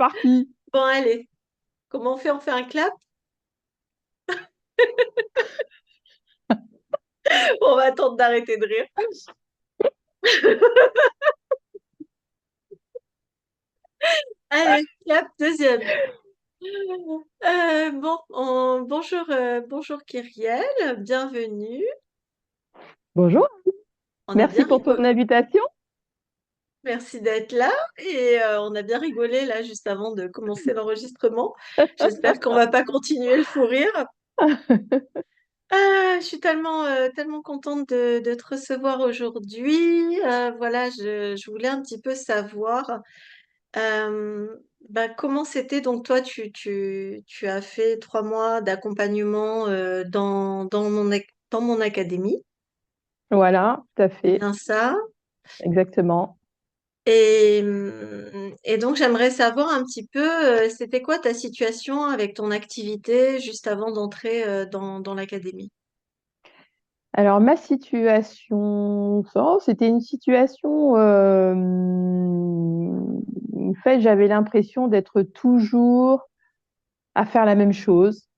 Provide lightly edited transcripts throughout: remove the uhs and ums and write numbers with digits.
parti. Bon, allez. Comment on fait? On fait un clap? On va attendre d'arrêter de rire. Allez, clap, deuxième. Bonjour, bonjour Kyrielle, bienvenue. Bonjour, On a merci bien pour ton rigolé. invitation. Merci d'être là et on a bien rigolé là juste avant de commencer l'enregistrement. J'espère qu'on va pas continuer le fou rire. Je suis tellement contente de te recevoir aujourd'hui. Voilà, je voulais un petit peu savoir euh, comment c'était. Donc toi, tu as fait 3 mois d'accompagnement dans mon académie. Voilà, tout à C'est fait, bien ça. exactement. Et donc, j'aimerais savoir un petit peu, c'était quoi ta situation avec ton activité juste avant d'entrer dans l'académie? Alors, ma situation, c'était une situation, en fait, j'avais l'impression d'être toujours à faire la même chose.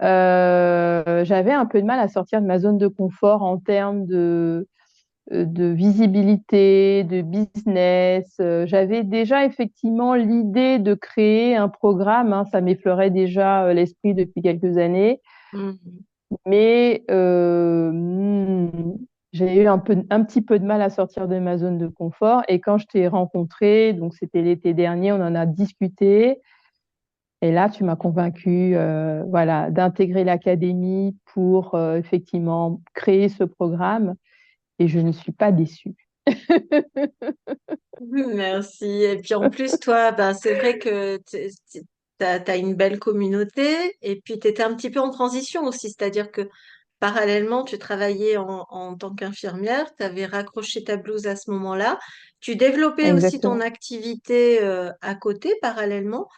J'avais un peu de mal à sortir de ma zone de confort en termes de visibilité, de business. J'avais déjà effectivement l'idée de créer un programme, hein, ça m'effleurait déjà l'esprit depuis quelques années, Mhm. mais j'ai eu un petit peu de mal à sortir de ma zone de confort. Et quand je t'ai rencontré, donc c'était l'été dernier, on en a discuté. Et là, tu m'as convaincu, voilà, d'intégrer l'académie pour effectivement créer ce programme. Et je ne suis pas déçue. Merci. Et puis en plus, toi, c'est vrai que tu as une belle communauté et puis tu étais un petit peu en transition aussi, c'est-à-dire que parallèlement, tu travaillais en tant qu'infirmière, tu avais raccroché ta blouse à ce moment-là, tu développais aussi ton Exactement. activité à côté parallèlement,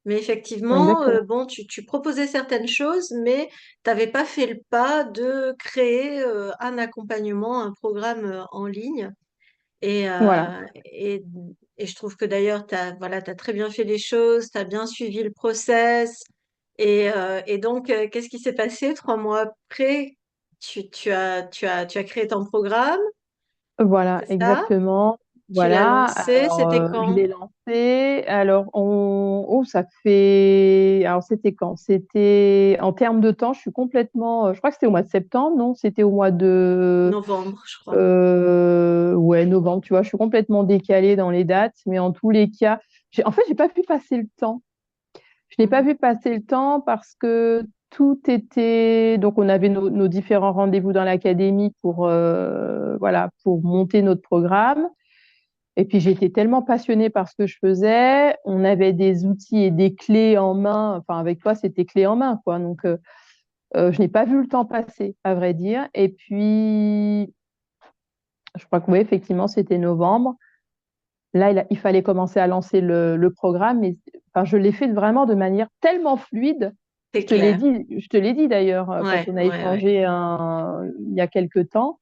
mais effectivement, Exactement. bon, tu proposais certaines choses, mais tu n'avais pas fait le pas de créer un accompagnement, un programme en ligne. Et, Voilà. euh, et, et je trouve que d'ailleurs, tu as, voilà, t'as très bien fait les choses, tu as bien suivi le process. Et donc, qu'est-ce qui s'est passé 3 mois après? Tu as créé ton programme, Voilà, c'est ça? exactement. Tu l'as Voilà. lancé, Alors, c'était je quand? l'ai lancé. Alors, oh, ça fait. Alors, c'était quand? C'était en termes de temps, je suis complètement. Je crois que c'était au mois de septembre, non? C'était au mois de. Novembre, je crois. Ouais, novembre, tu vois, je suis complètement décalée dans les dates, mais en tous les cas, en fait, j'ai pas pu passer le temps. Je n'ai pas Mhm. vu passer le temps parce que tout était. Donc, on avait nos différents rendez-vous dans l'académie pour, voilà, pour monter notre programme. Et puis, j'étais tellement passionnée par ce que je faisais. On avait des outils et des clés en main. Enfin, avec toi, c'était clé en main, quoi. Donc, je n'ai pas vu le temps passer, à vrai dire. Et puis, je crois que oui, effectivement, c'était novembre. Là, il fallait commencer à lancer le programme, mais enfin, je l'ai fait vraiment de manière tellement fluide. C'est clair. Je te l'ai dit d'ailleurs quand Ouais, on a ouais, ouais. échangé il y a quelques temps.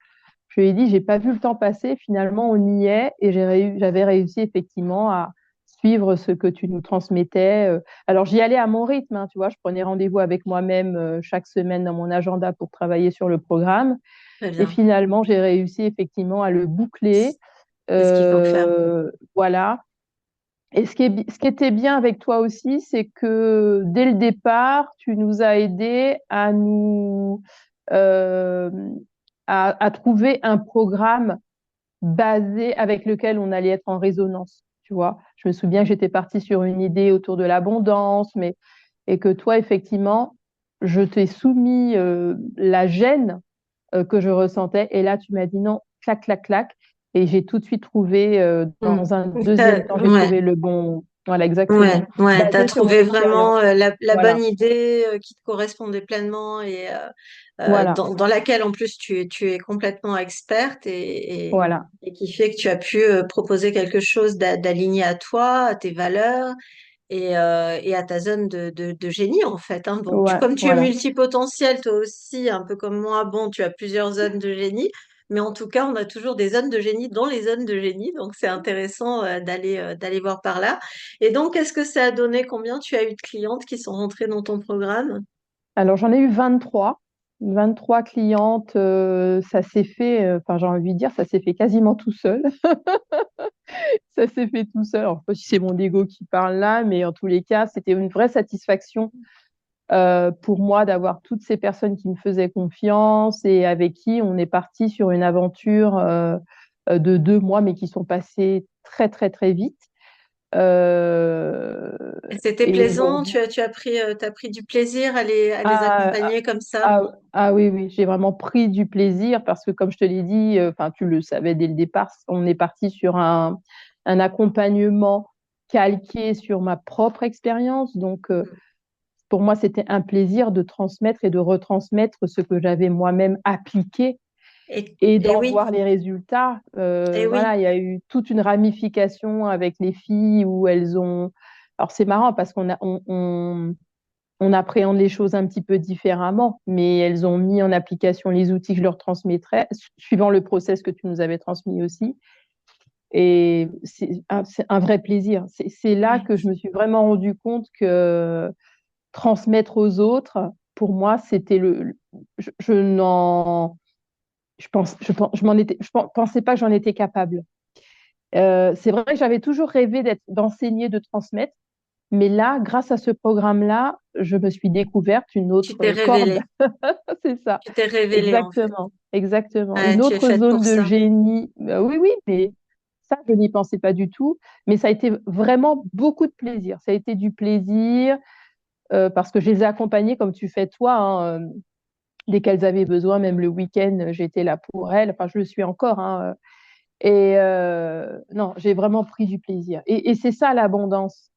Je lui ai dit, j'ai pas vu le temps passer. Finalement, on y est et j'avais réussi effectivement à suivre ce que tu nous transmettais. Alors, j'y allais à mon rythme, hein, tu vois. Je prenais rendez-vous avec moi-même chaque semaine dans mon agenda pour travailler sur le programme. Très Et bien. finalement, j'ai réussi effectivement à le boucler. C'est ce qu'il faut faire. Voilà. Et ce qui était bien avec toi aussi, c'est que dès le départ, tu nous as aidés euh, à trouver un programme basé avec lequel on allait être en résonance. Tu vois, je me souviens que j'étais partie sur une idée autour de l'abondance, mais et que toi, effectivement, je t'ai soumis la gêne que je ressentais. Et là, tu m'as dit non, clac, clac, clac. Et j'ai tout de suite trouvé, Mm. dans un deuxième temps, j'ai Ouais. trouvé le bon. Voilà, Ouais, exactement. ouais, t'as Basé sur mon trouvé expérience. vraiment la Voilà, bonne idée qui te correspondait pleinement et voilà, dans laquelle en plus tu es complètement experte voilà, et qui fait que tu as pu proposer quelque chose d'aligné à toi, à tes valeurs et à ta zone de génie en fait, hein. Bon, ouais, comme tu es voilà. multipotentiel toi aussi, un peu comme moi, bon, tu as plusieurs zones de génie, mais en tout cas, on a toujours des zones de génie dans les zones de génie, donc c'est intéressant d'aller voir par là. Et donc, qu'est-ce que ça a donné? Combien tu as eu de clientes qui sont rentrées dans ton programme? Alors, j'en ai eu 23. 23 clientes, ça s'est fait, enfin, j'ai envie de dire, ça s'est fait quasiment tout seul. Ça s'est fait tout seul. Alors, je sais pas si c'est mon ego qui parle là, mais en tous les cas, c'était une vraie satisfaction pour moi d'avoir toutes ces personnes qui me faisaient confiance et avec qui on est parti sur une aventure de 2 mois, mais qui sont passées très, très, très vite. Euh, C'était et plaisant, aujourd'hui, t'as pris du plaisir à les ah, accompagner comme ça. ah, ah oui, oui, j'ai vraiment pris du plaisir parce que, comme je te l'ai dit, enfin, tu le savais dès le départ, on est parti sur un accompagnement calqué sur ma propre expérience. Donc, pour moi, c'était un plaisir de transmettre et de retransmettre ce que j'avais moi-même appliqué et Et d'en oui, voir les résultats. et oui, Voilà, il y a eu toute une ramification avec les filles où elles ont. Alors, c'est marrant parce qu'on appréhende les choses un petit peu différemment, mais elles ont mis en application les outils que je leur transmettrais, suivant le process que tu nous avais transmis aussi. Et c'est un vrai plaisir. C'est là oui. que je me suis vraiment rendu compte que transmettre aux autres, pour moi, c'était je n'en, je m'en étais, je pensais pas que j'en étais capable. C'est vrai que j'avais toujours rêvé d'enseigner, de transmettre, mais là, grâce à ce programme-là, je me suis découverte une Tu t'es autre corde. révélée, C'est ça, tu t'es révélée en fait. exactement, exactement. Ouais, Une tu es autre faite zone pour de ça. génie. Oui, oui, mais ça, je n'y pensais pas du tout. Mais ça a été vraiment beaucoup de plaisir. Ça a été du plaisir parce que je les ai accompagnées comme tu fais toi, hein, dès qu'elles avaient besoin, même le week-end, j'étais là pour elles. Enfin, je le suis encore, hein. Et non, j'ai vraiment pris du plaisir. Et c'est ça l'abondance.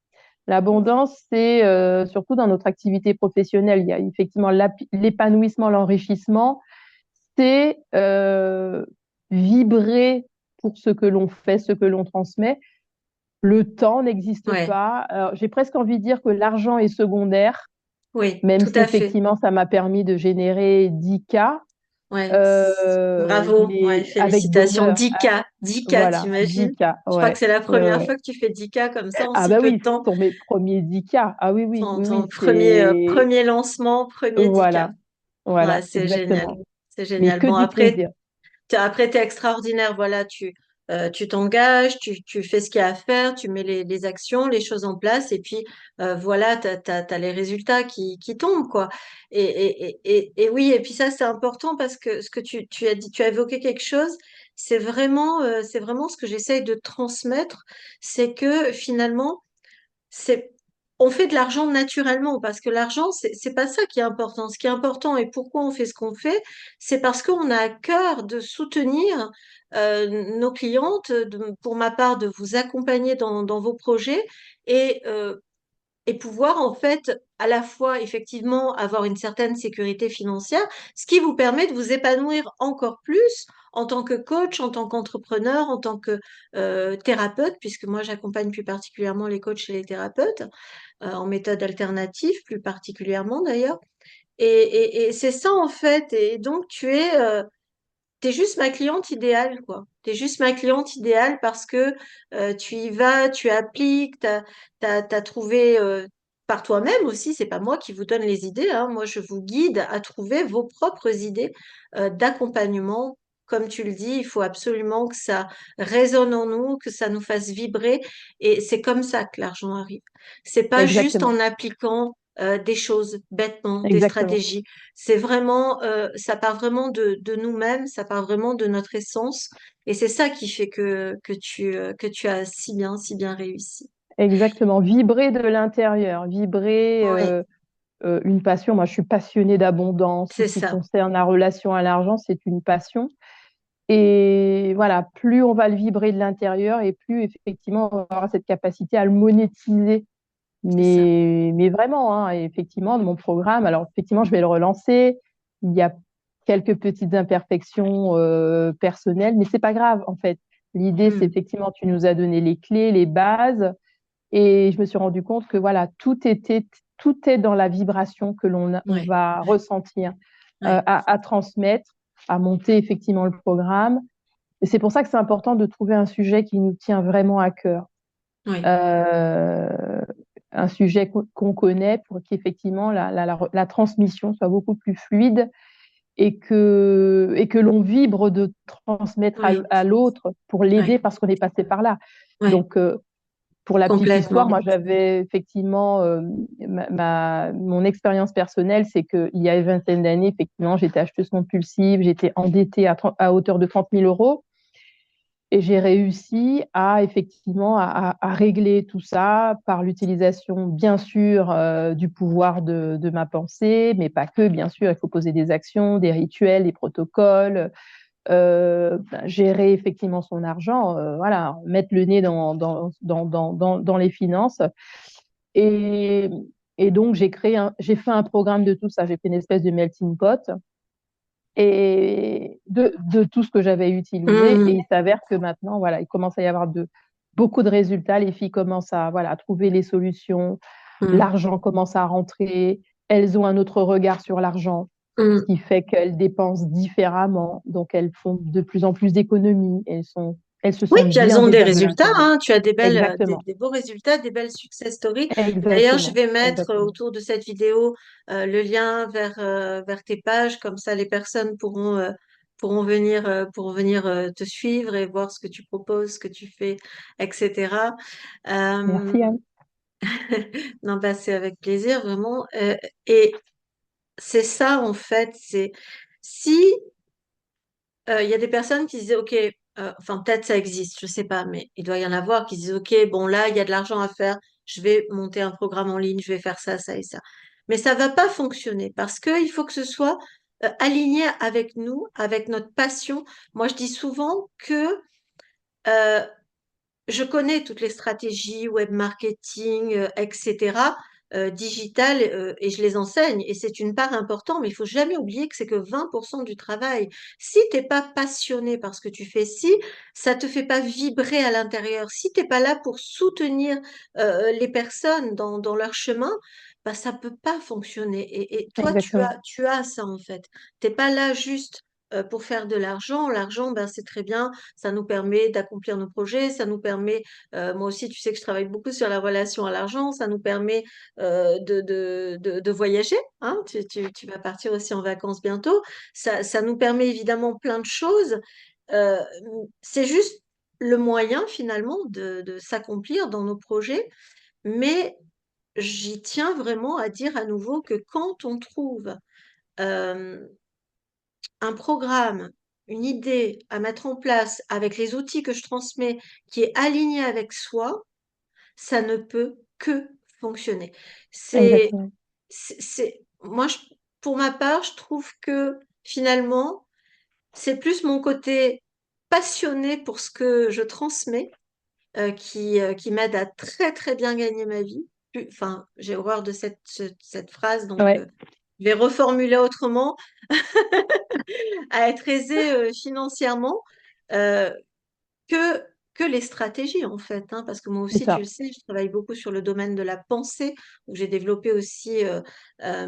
L'abondance, c'est surtout dans notre activité professionnelle. Il y a effectivement l'épanouissement, l'enrichissement. C'est vibrer pour ce que l'on fait, ce que l'on transmet. Le temps n'existe Ouais, pas. Alors, j'ai presque envie de dire que l'argent est secondaire, oui, même tout si à fait. effectivement ça m'a permis de générer 10K, Ouais, bravo, ouais, mais avec félicitations. bonheur. 10K, Ah, 10K, voilà, t'imagines? 10K, Je crois que ouais, c'est la ouais, première ouais. fois que tu fais 10K comme ça en Ah si bah peu de oui, ce temps. sont mes premiers 10K. Ah oui, oui, oui, Ton oui, premier lancement, premier 10K. Voilà, Ouais, voilà, c'est génial. exactement. C'est Mais génial. que Bon, du après, plaisir. T'es extraordinaire, voilà, tu t'engages, tu fais ce qu'il y a à faire, tu mets les actions, les choses en place, et puis voilà, t'as les résultats qui tombent, quoi. Et oui, et puis ça, c'est important parce que ce que tu as dit, tu as évoqué quelque chose, c'est vraiment ce que j'essaye de transmettre, c'est que finalement, c'est on fait de l'argent naturellement parce que l'argent c'est pas ça qui est important. Ce qui est important et pourquoi on fait ce qu'on fait, c'est parce qu'on a à cœur de soutenir nos clientes, pour ma part de vous accompagner dans vos projets et pouvoir en fait à la fois effectivement avoir une certaine sécurité financière, ce qui vous permet de vous épanouir encore plus en tant que coach, en tant qu'entrepreneur, en tant que thérapeute, puisque moi j'accompagne plus particulièrement les coachs et les thérapeutes en méthode alternative, plus particulièrement d'ailleurs. Et c'est ça en fait. Et donc t'es juste ma cliente idéale, quoi. T'es juste ma cliente idéale parce que tu y vas, tu appliques, t'as trouvé par toi-même aussi. C'est pas moi qui vous donne les idées, hein. Moi, je vous guide à trouver vos propres idées d'accompagnement. Comme tu le dis, il faut absolument que ça résonne en nous, que ça nous fasse vibrer. Et c'est comme ça que l'argent arrive. C'est pas juste Exactement, en appliquant des choses bêtement, des exactement. stratégies. C'est vraiment, ça part vraiment de nous-mêmes, ça part vraiment de notre essence, et c'est ça qui fait que tu as si bien réussi. Exactement. Vibrer de l'intérieur, vibrer Oui, une passion. Moi, je suis passionnée d'abondance. Tout c'est ce qui ça. concerne la relation à l'argent, c'est une passion. Et voilà, plus on va le vibrer de l'intérieur et plus effectivement on aura cette capacité à le monétiser. C'est ça. Mais vraiment, hein, et effectivement, de mon programme, alors effectivement, je vais le relancer. Il y a quelques petites imperfections personnelles, mais c'est pas grave en fait. L'idée, c'est Hmm. effectivement, tu nous as donné les clés, les bases, et je me suis rendu compte que voilà, tout est dans la vibration que on Ouais, va ressentir, ouais, à transmettre. à monter effectivement le programme. Et c'est pour ça que c'est important de trouver un sujet qui nous tient vraiment à cœur. Oui. Euh, un sujet qu'on connaît pour qu'effectivement la transmission soit beaucoup plus fluide et que l'on vibre de transmettre Oui. à l'autre pour Oui. l'aider parce qu'on est passé par là. Oui. Donc, pour la petite histoire, Complètement. moi, j'avais effectivement mon expérience personnelle, c'est qu'il y a une vingtaine d'années, effectivement, j'étais acheteuse compulsive, j'étais endettée à hauteur de 30 000 euros. Et j'ai réussi à effectivement à régler tout ça par l'utilisation, bien sûr, du pouvoir de ma pensée, mais pas que, bien sûr, il faut poser des actions, des rituels, des protocoles, gérer effectivement son argent, voilà, mettre le nez dans les finances. Et, et donc, j'ai fait un programme de tout ça, j'ai fait une espèce de melting pot et de tout ce que j'avais utilisé. Et Mmh. il s'avère que maintenant, voilà, il commence à y avoir beaucoup de résultats. Les filles commencent voilà, à trouver les solutions. Mmh. L'argent commence à rentrer. Elles ont un autre regard sur l'argent, ce Mmh. qui fait qu'elles dépensent différemment. Donc, elles font de plus en plus d'économies. Elles se Oui, sentent puis elles bien ont des déjà de résultats, l'intérieur. hein. Tu as Exactement. des beaux résultats, des belles success stories. D'ailleurs, je Exactement. vais mettre Exactement. autour de cette vidéo le lien vers tes pages, comme ça les personnes pourront venir te suivre et voir ce que tu proposes, ce que tu fais, etc. Euh, Merci, Anne. non, bah, c'est avec plaisir, vraiment. Et c'est ça, en fait, c'est si il y a des personnes qui disaient, OK, enfin peut-être ça existe, je sais pas, mais il doit y en avoir qui disent, OK, bon là, il y a de l'argent à faire, je vais monter un programme en ligne, je vais faire ça, ça et ça. Mais ça va pas fonctionner parce que il faut que ce soit aligné avec nous, avec notre passion. Moi, je dis souvent que euh, je connais toutes les stratégies web marketing, etc., digitales, et je les enseigne. Et c'est une part importante, mais il faut jamais oublier que c'est que 20% du travail. Si t'es pas passionné par ce que tu fais, si ça te fait pas vibrer à l'intérieur, si t'es pas là pour soutenir les personnes dans leur chemin, bah ça peut pas fonctionner. Et toi, Exactement. tu as ça en fait. T'es pas là juste pour faire de l'argent. L'argent, ben c'est très bien, ça nous permet d'accomplir nos projets, ça nous permet, moi aussi, tu sais que je travaille beaucoup sur la relation à l'argent, ça nous permet de voyager, hein, tu vas partir aussi en vacances bientôt, ça nous permet évidemment plein de choses. Euh, c'est juste le moyen finalement de s'accomplir dans nos projets, mais j'y tiens vraiment à dire à nouveau que quand on trouve euh, un programme, une idée à mettre en place avec les outils que je transmets qui est aligné avec soi, ça ne peut que fonctionner. C'est, Exactement. moi, pour ma part, je trouve que finalement, c'est plus mon côté passionné pour ce que je transmets qui m'aide à très très bien gagner ma vie. Enfin, j'ai horreur de cette phrase, donc Ouais, je vais reformuler autrement. À être aisé financièrement euh, que, que les stratégies en fait, hein, parce que moi c'est aussi, tu ça. le sais, je travaille beaucoup sur le domaine de la pensée, où j'ai développé aussi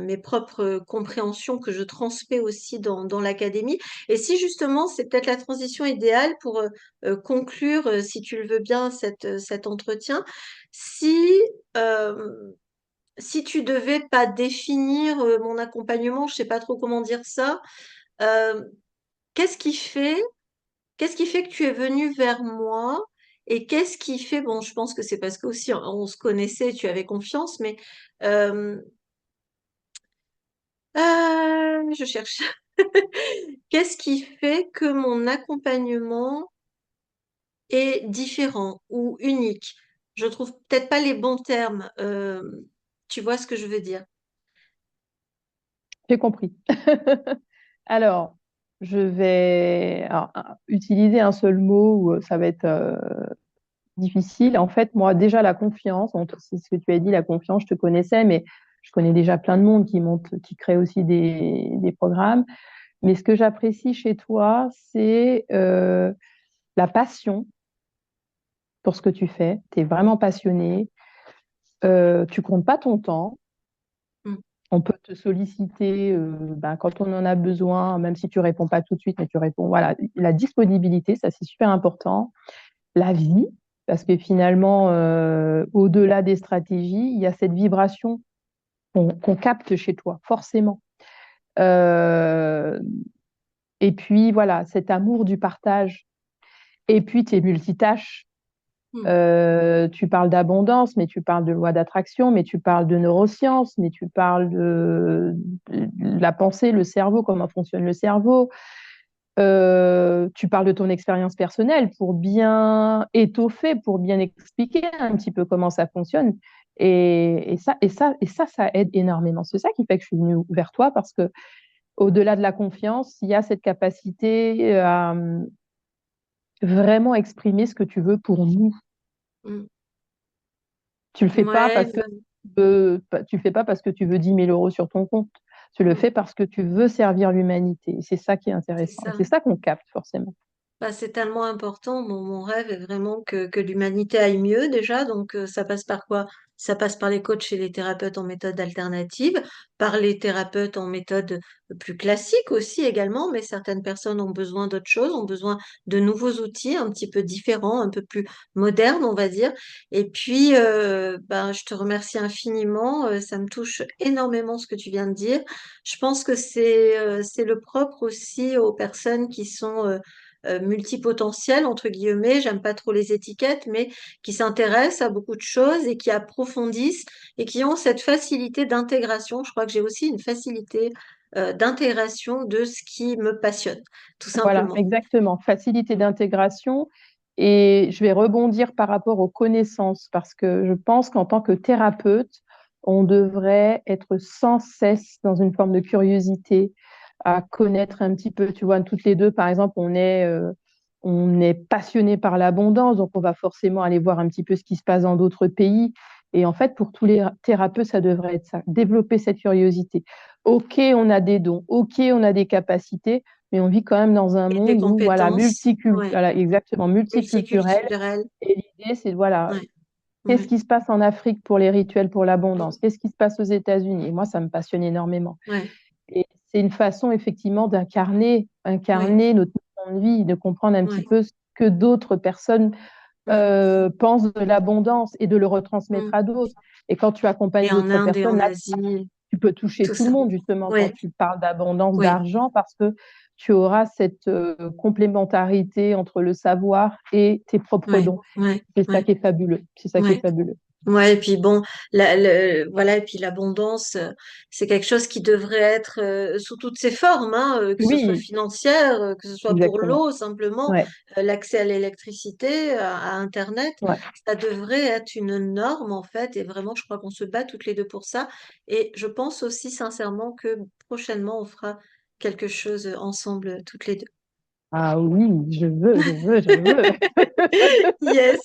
mes propres compréhensions que je transmets aussi dans l'académie. Et si justement, c'est peut-être la transition idéale pour conclure, si tu le veux bien, cet entretien, si... euh, si tu devais pas définir mon accompagnement, je sais pas trop comment dire ça, euh, Qu'est-ce qui fait, qu'est-ce qui fait que tu es venu vers moi et qu'est-ce qui fait, bon, je pense que c'est parce que aussi on se connaissait, tu avais confiance, mais euh, je cherche. Qu'est-ce qui fait que mon accompagnement est différent ou unique? Je trouve peut-être pas les bons termes. Tu vois ce que je veux dire? J'ai compris. Alors, je vais utiliser un seul mot où ça va être difficile. En fait, moi, déjà, la confiance, c'est ce que tu as dit, la confiance, je te connaissais, mais je connais déjà plein de monde qui crée aussi des programmes. Mais ce que j'apprécie chez toi, c'est la passion pour ce que tu fais. Tu es vraiment passionné. Tu comptes pas ton temps. Mm. On peut te solliciter quand on en a besoin, même si tu réponds pas tout de suite, mais tu réponds. Voilà, la disponibilité, ça c'est super important. La vie, parce que finalement, au-delà des stratégies, il y a cette vibration qu'on capte chez toi, forcément. Euh, et puis voilà, cet amour du partage. Et puis tu es multitâche. Mm. Tu parles d'abondance, mais tu parles de loi d'attraction, mais tu parles de neurosciences, mais tu parles de la pensée, le cerveau, comment fonctionne le cerveau. Tu parles de ton expérience personnelle pour bien étoffer, pour bien expliquer un petit peu comment ça fonctionne. Ça aide énormément. C'est ça qui fait que je suis venue vers toi parce que au-delà de la confiance, il y a cette capacité à vraiment exprimer ce que tu veux pour nous. Mm. Tu le fais pas Ouais, parce que tu fais pas parce que tu veux 10 000 € sur ton compte. Tu le mm, fais parce que tu veux servir l'humanité. C'est ça qui est c'est intéressant. Et ça. c'est ça qu'on capte forcément. Bah, c'est tellement important. Mon rêve est vraiment que l'humanité aille mieux déjà. Donc, ça passe par quoi? Ça passe par les coachs et les thérapeutes en méthode alternative, par les thérapeutes en méthode plus classique aussi également. Mais certaines personnes ont besoin d'autres choses, ont besoin de nouveaux outils un petit peu différents, un peu plus modernes, on va dire. Et puis, ben, je te remercie infiniment. Ça me touche énormément ce que tu viens de dire. Je pense que c'est le propre aussi aux personnes qui sont multipotentiels, entre guillemets, j'aime pas trop les étiquettes, mais qui s'intéressent à beaucoup de choses et qui approfondissent et qui ont cette facilité d'intégration. Je crois que j'ai aussi une facilité d'intégration de ce qui me passionne, tout Voilà, simplement. exactement. Facilité d'intégration. Et je vais rebondir par rapport aux connaissances, parce que je pense qu'en tant que thérapeute, on devrait être sans cesse dans une forme de curiosité, à connaître un petit peu. Tu vois, toutes les deux, par exemple, on est passionné par l'abondance, donc on va forcément aller voir un petit peu ce qui se passe dans d'autres pays. Et en fait, pour tous les thérapeutes, ça devrait être ça, développer cette curiosité. OK, on a des dons, OK, on a des capacités, mais on vit quand même dans un Et des monde où, voilà, compétences, ouais, voilà, exactement, multiculturel. multiculturelles, Et l'idée, c'est, voilà, ouais, qu'est-ce ouais, qui se passe en Afrique pour les rituels pour l'abondance? mm, Qu'est-ce qui se passe aux États-Unis? Et moi, ça me passionne énormément. ouais, Et c'est une façon, effectivement, ouais, incarner notre mission de vie, de comprendre un petit ouais, peu ce que d'autres personnes mm, pensent de l'abondance et de le retransmettre mm. à d'autres. Et quand tu accompagnes Et en d'autres Inde et personnes, en là, Asie, tu peux toucher tout tout le ça. monde, justement, quand Ouais, tu parles d'abondance, ouais, d'argent, parce que tu auras cette complémentarité entre le savoir et tes propres ouais, dons. ouais, C'est ça ouais, qui est fabuleux. C'est ça qui est ouais. fabuleux. Ouais, et puis bon, voilà, et puis l'abondance, c'est quelque chose qui devrait être sous toutes ses formes, hein, que ce soit Oui, financière, que ce soit pour exactement. l'eau, simplement, Ouais, l'accès à l'électricité, à Internet, ouais. ça devrait être une norme en fait, et vraiment, je crois qu'on se bat toutes les deux pour ça. Et je pense aussi sincèrement que prochainement, on fera quelque chose ensemble, toutes les deux. Ah oui, je veux, je veux, je veux. Yes.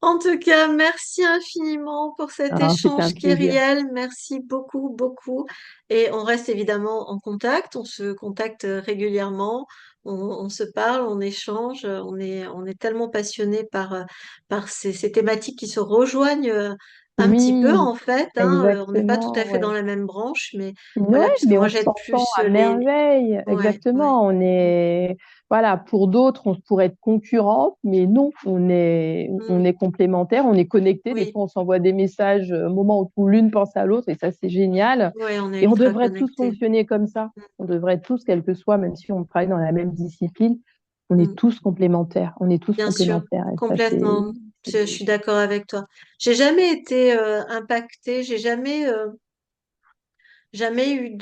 En tout cas, merci infiniment pour cet Ah, c'était un échange, plaisir. Kyrielle. Merci beaucoup, beaucoup. Et on reste évidemment en contact. On se contacte régulièrement. On se parle, on échange. On est tellement passionnés par ces thématiques qui se rejoignent un petit peu, Oui, en fait, hein. On n'est pas tout à exactement, fait dans ouais. la même branche, mais Ouais, voilà, puisque mais moi, on j'aide s'entend plus à merveille, Ouais, ouais. exactement. Voilà, pour d'autres, on pourrait être concurrents, mais non, on Mm. est complémentaires, on est connectés. Des Oui, fois, on s'envoie des messages au moment où l'une pense à l'autre, et ça, c'est génial. ouais, on est Et on ultra devrait tous connectés. fonctionner comme ça. On devrait tous, quel que soit, même si on travaille dans la même discipline, on est Mm. tous complémentaires. On est tous Bien sûr, complémentaires. Et ça, complètement. Je suis d'accord avec toi. J'ai jamais été impactée, j'ai jamais eu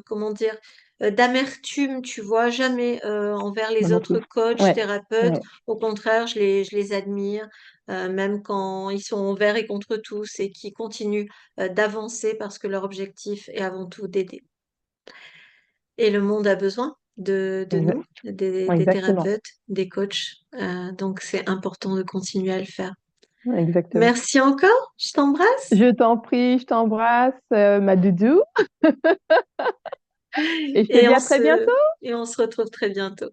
comment dire, d'amertume, tu vois, jamais envers moi les non autres plus. coachs, Ouais, thérapeutes. ouais, Au contraire, je les admire, même quand ils sont envers et contre tous et qui continuent d'avancer parce que leur objectif est avant tout d'aider. Et le monde a besoin de exa- nous, des exactement, thérapeutes, des coachs. Donc, c'est important de continuer à le faire. exactement. Merci encore, je t'embrasse. Je t'en prie, je t'embrasse, ma doudou, et je te Et dis à très bientôt. et on se retrouve très bientôt.